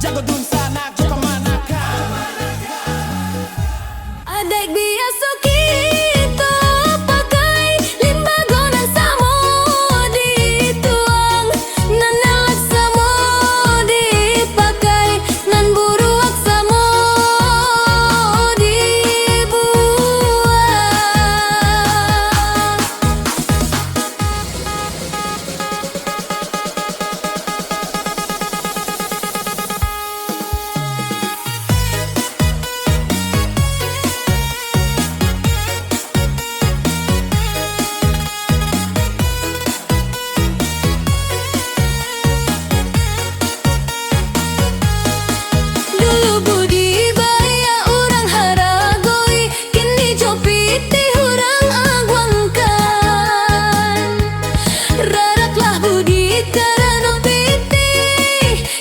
Jago dun sana joko manakah. Adek biasa kita pakai limbagonan samo dituang, nan elak samo dipakai, nan buruak samo dibuang. Dulu budi baya urang haragoi, kini jopiti urang agwangkan. Raratlah budi karena piti,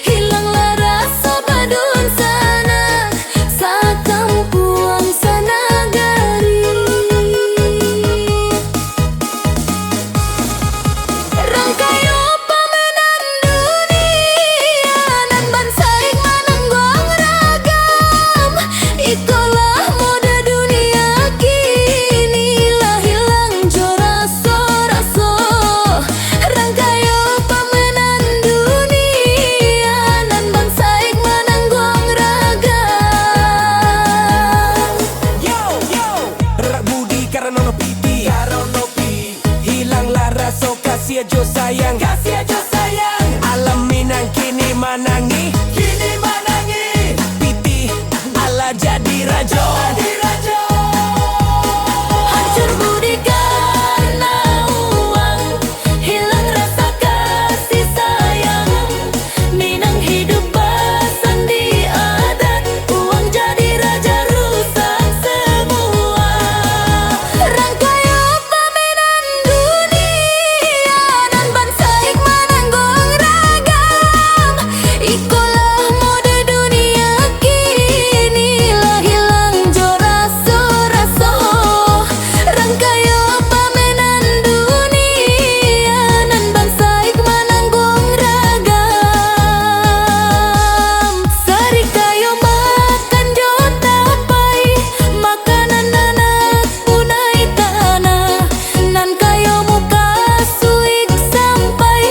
hilanglah rasa badun sana, sakampuang sanagari. Rangkayo pamenan dunia, nan bansaik mananggong ragam. Itulah mode dunia kini, lah hilang jo raso-raso. Rangkayo pamenan dunia, nan bansaik mananggong ragam. Yo, rak budi karena no piti, hilanglah rasa kasih aja sayang, alam minang kini manangi, piti ala jadi rajo. Hancur budi karena uang, hilang rasa kasih sayang. Minang hidup bersandi adat, uang jadi raja rusak semua. Rangkayo pamenan dunia, nan bansaik mananggong ragam. Ikulah mode dunia kini, lah hilang jo raso-raso. Rangkayo pamenan dunia, nan bansaik mananggong ragam. Sari kayo makan jo tapai, makanan anak punai tanah. Nan kayo muka suik sampai,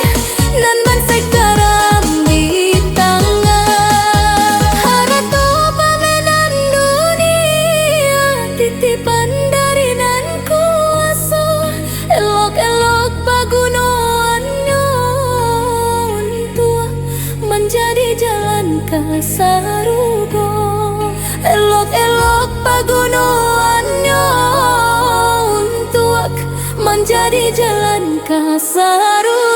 nan bansaik garam di tangan. Harato pamenan dunia, titipan dari nan kuasa. Elok-elok pagunoannya tua, menjadi jalan kasarugo. Elok-elok pagunoannya tua, menjadi jalan kasarugo.